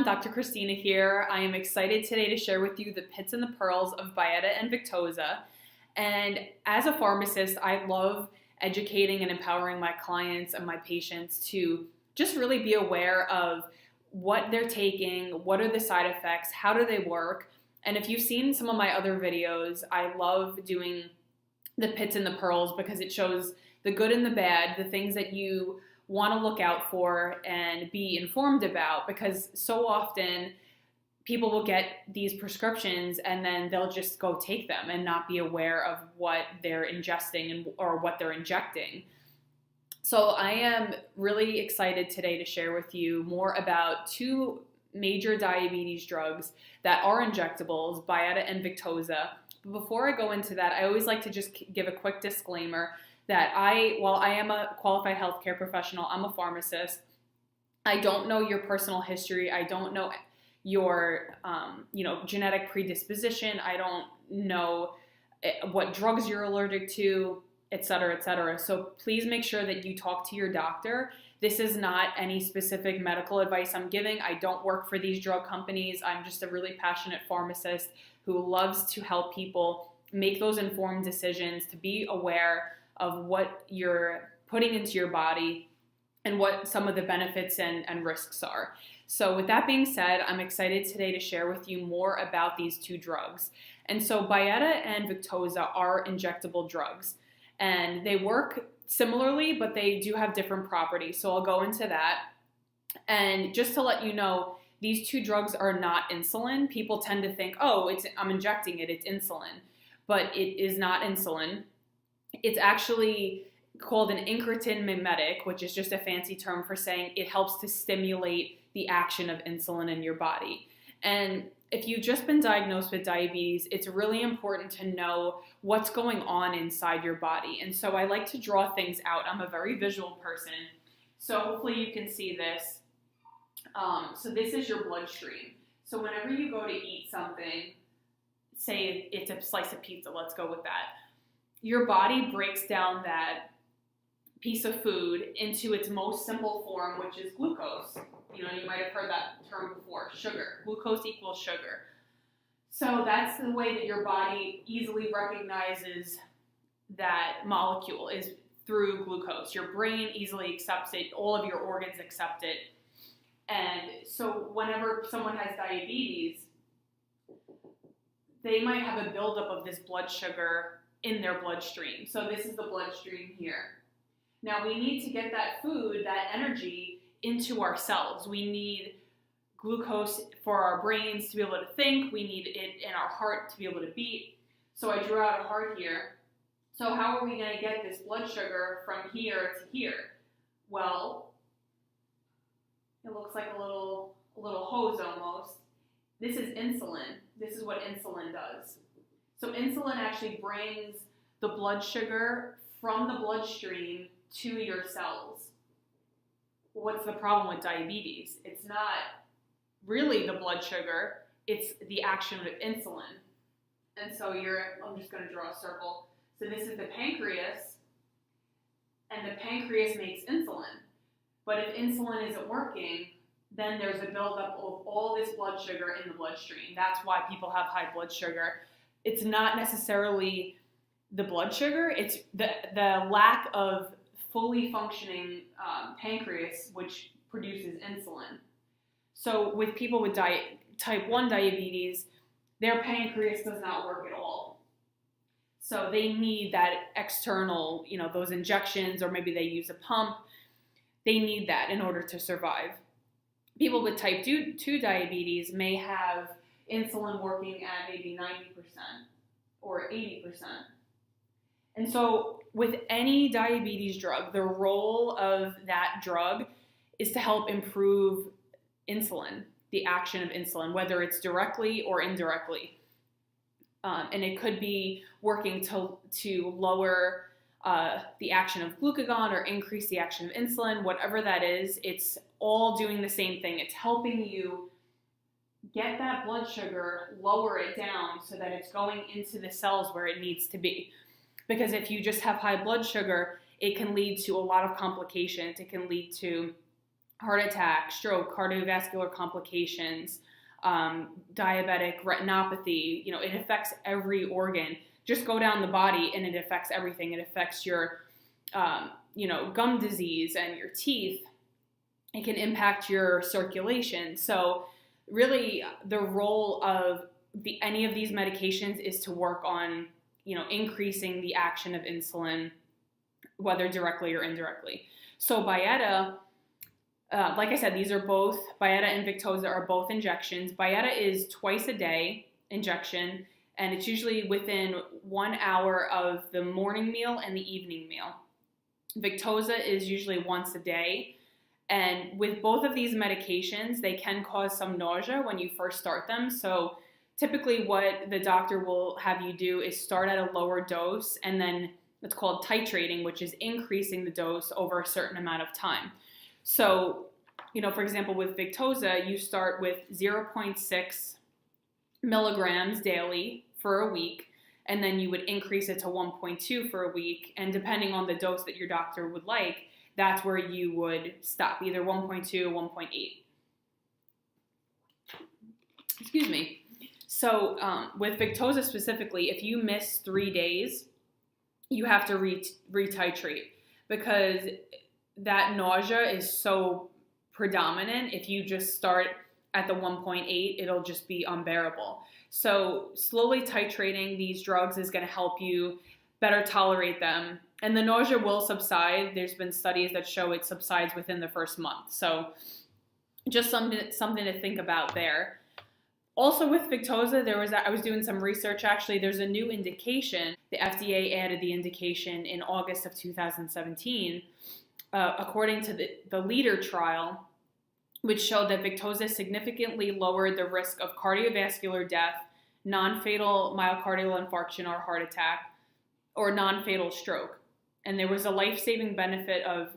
Dr. Christina here. I am excited today to share with you the pits and the pearls of Byetta and Victoza. And as a pharmacist, I love educating and empowering my clients and my patients to just really be aware of what they're taking, what are the side effects, how do they work. And if you've seen some of my other videos, I love doing the pits and the pearls because it shows the good and the bad, the things that you want to look out for and be informed about, because so often people will get these prescriptions and then they'll just go take them and not be aware of what they're ingesting and or what they're injecting. So I am really excited today to share with you more about two major diabetes drugs that are injectables, Byetta and Victoza. But before I go into that, I always like to just give a quick disclaimer that while I am a qualified healthcare professional, I'm a pharmacist. I don't know your personal history. I don't know your, genetic predisposition. I don't know what drugs you're allergic to, et cetera, et cetera. So please make sure that you talk to your doctor. This is not any specific medical advice I'm giving. I don't work for these drug companies. I'm just a really passionate pharmacist who loves to help people make those informed decisions, to be aware of what you're putting into your body and what some of the benefits and risks are. So with that being said, I'm excited today to share with you more about these two drugs. And so Byetta and Victoza are injectable drugs, and they work similarly, but they do have different properties. So I'll go into that. And just to let you know, these two drugs are not insulin. People tend to think, oh, I'm injecting it, it's insulin. But it is not insulin. It's actually called an incretin mimetic, which is just a fancy term for saying it helps to stimulate the action of insulin in your body. And if you've just been diagnosed with diabetes, it's really important to know what's going on inside your body. And so I like to draw things out. I'm a very visual person, so hopefully you can see this. So this is your bloodstream. So whenever you go to eat something, say it's a slice of pizza, let's go with that. Your body breaks down that piece of food into its most simple form, which is glucose. You might have heard that term before, sugar. Glucose equals sugar. So that's the way that your body easily recognizes that molecule, is through glucose. Your brain easily accepts it. All of your organs accept it. And so whenever someone has diabetes, they might have a buildup of this blood sugar in their bloodstream. So this is the bloodstream here. Now we need to get that food, that energy, into our cells. We need glucose for our brains to be able to think. We need it in our heart to be able to beat. So I drew out a heart here. So how are we going to get this blood sugar from here to here? Well, it looks like a little hose almost. This is insulin. This is what insulin does. So insulin actually brings the blood sugar from the bloodstream to your cells. What's the problem with diabetes? It's not really the blood sugar, it's the action of insulin. And so I'm just going to draw a circle. So this is the pancreas, and the pancreas makes insulin. But if insulin isn't working, then there's a buildup of all this blood sugar in the bloodstream. That's why people have high blood sugar. It's not necessarily the blood sugar, it's the lack of fully functioning pancreas, which produces insulin. So with people with type 1 diabetes, their pancreas does not work at all. So they need that external, those injections, or maybe they use a pump. They need that in order to survive. People with type 2 diabetes may have insulin working at maybe 90% or 80%. And so with any diabetes drug, the role of that drug is to help improve insulin, the action of insulin, whether it's directly or indirectly. And it could be working to lower the action of glucagon or increase the action of insulin, whatever that is. It's all doing the same thing. It's helping you get that blood sugar, lower it down so that it's going into the cells where it needs to be. Because if you just have high blood sugar, it can lead to a lot of complications. It can lead to heart attack, stroke, cardiovascular complications, diabetic retinopathy. It affects every organ. Just go down the body and it affects everything. It affects your, gum disease and your teeth. It can impact your circulation. So really the role of any of these medications is to work on, increasing the action of insulin, whether directly or indirectly. So Byetta, like I said, Byetta and Victoza are both injections. Byetta is twice a day injection, and it's usually within 1 hour of the morning meal and the evening meal. Victoza is usually once a day. And with both of these medications, they can cause some nausea when you first start them. So typically what the doctor will have you do is start at a lower dose, and then it's called titrating, which is increasing the dose over a certain amount of time. So, for example, with Victoza, you start with 0.6 milligrams daily for a week, and then you would increase it to 1.2 for a week. And depending on the dose that your doctor would like, that's where you would stop, either 1.2 or 1.8. Excuse me. So with Victoza specifically, if you miss 3 days, you have to retitrate, because that nausea is so predominant. If you just start at the 1.8, it'll just be unbearable. So slowly titrating these drugs is going to help you better tolerate them. And the nausea will subside. There's been studies that show it subsides within the first month. So just something to think about there. Also with Victoza, I was doing some research actually. There's a new indication. The FDA added the indication in August of 2017, according to the LEADER trial, which showed that Victoza significantly lowered the risk of cardiovascular death, non-fatal myocardial infarction or heart attack, or non-fatal stroke. And there was a life-saving benefit of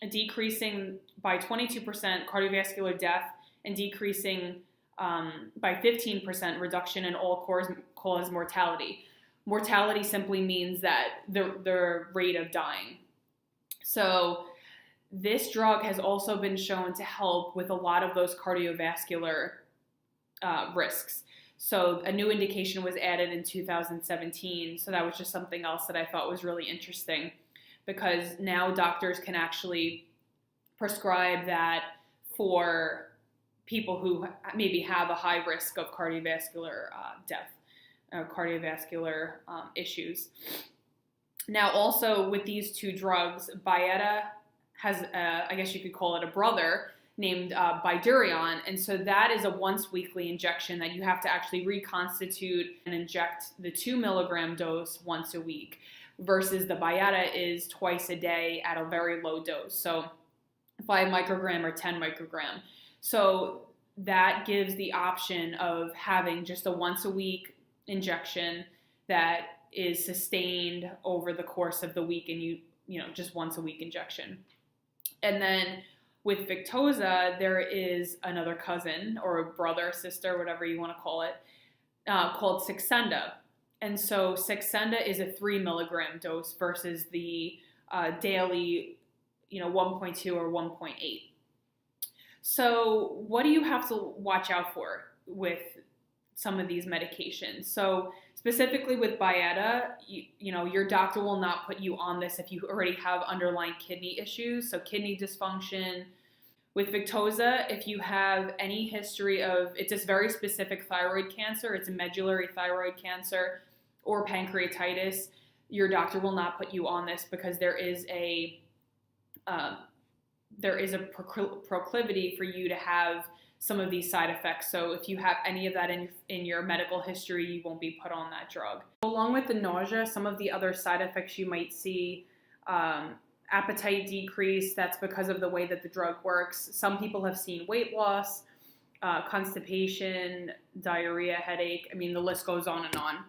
decreasing by 22% cardiovascular death and decreasing by 15% reduction in all-cause mortality. Mortality simply means that the rate of dying. So this drug has also been shown to help with a lot of those cardiovascular risks. So a new indication was added in 2017. So that was just something else that I thought was really interesting, because now doctors can actually prescribe that for people who maybe have a high risk of cardiovascular death, cardiovascular issues. Now also with these two drugs, Byetta has, I guess you could call it a brother, named Bydureon, and so that is a once weekly injection that you have to actually reconstitute and inject the 2 milligram dose once a week, versus the Byetta is twice a day at a very low dose, so 5 microgram or 10 microgram. So that gives the option of having just a once a week injection that is sustained over the course of the week, and you just once a week injection. And then with Victoza, there is another cousin or a brother, sister, whatever you want to call it, called Saxenda. And so Saxenda is a 3 milligram dose versus the daily, 1.2 or 1.8. So what do you have to watch out for with some of these medications? So specifically with Byetta, your doctor will not put you on this if you already have underlying kidney issues, so kidney dysfunction. With Victoza, if you have any history of, it's this very specific thyroid cancer, it's a medullary thyroid cancer or pancreatitis, your doctor will not put you on this, because there is a proclivity for you to have some of these side effects. So if you have any of that in your medical history, you won't be put on that drug. Along with the nausea, some of the other side effects you might see, appetite decrease. That's because of the way that the drug works. Some people have seen weight loss, constipation, diarrhea, headache. I mean, the list goes on and on.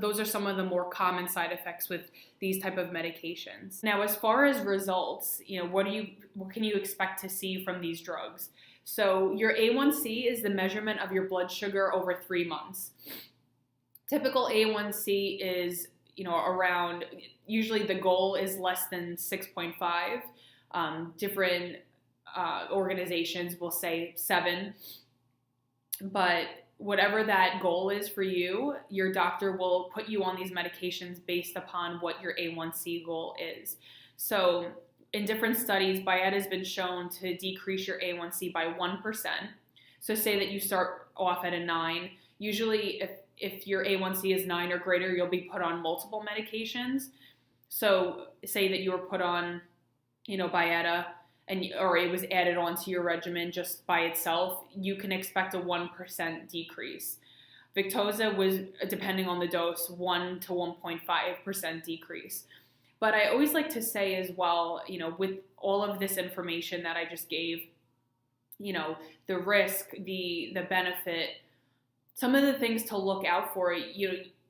Those are some of the more common side effects with these type of medications. Now, as far as results, what can you expect to see from these drugs? So your A1C is the measurement of your blood sugar over 3 months. Typical A1C is, around, usually the goal is less than 6.5. Different organizations will say 7, but whatever that goal is for you, your doctor will put you on these medications based upon what your A1C goal is. So in different studies, Byetta has been shown to decrease your A1C by 1%. So say that you start off at a 9. Usually if your A1C is 9 or greater, you'll be put on multiple medications. So say that you were put on, Byetta, or it was added onto your regimen just by itself, you can expect a 1% decrease. Victoza was, depending on the dose, 1 to 1.5% decrease. But I always like to say as well, with all of this information that I just gave, the risk, the benefit, some of the things to look out for,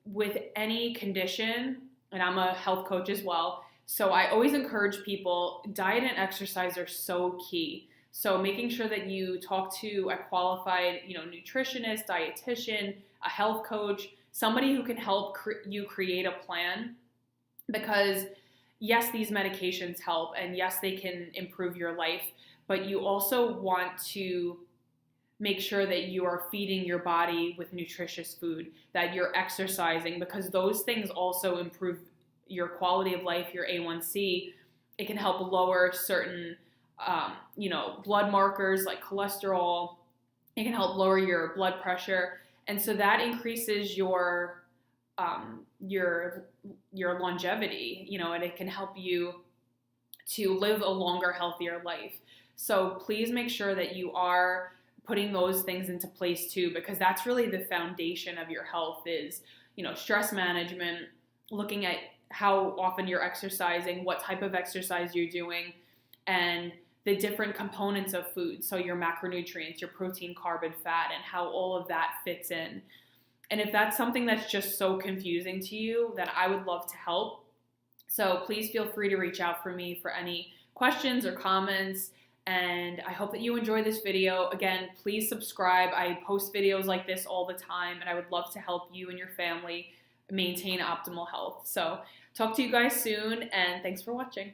with any condition, and I'm a health coach as well, so I always encourage people, diet and exercise are so key. So making sure that you talk to a qualified, nutritionist, dietitian, a health coach, somebody who can help you create a plan, because yes, these medications help, and yes, they can improve your life, but you also want to make sure that you are feeding your body with nutritious food, that you're exercising, because those things also improve your quality of life, your A1C. It can help lower certain, blood markers like cholesterol. It can help lower your blood pressure. And so that increases your longevity, and it can help you to live a longer, healthier life. So please make sure that you are putting those things into place too, because that's really the foundation of your health is, stress management, looking at how often you're exercising, what type of exercise you're doing, and the different components of food. So your macronutrients, your protein, carb, and fat, and how all of that fits in. And if that's something that's just so confusing to you, then I would love to help. So please feel free to reach out for me for any questions or comments. And I hope that you enjoy this video. Again, please subscribe. I post videos like this all the time, and I would love to help you and your family maintain optimal health. So talk to you guys soon, and thanks for watching.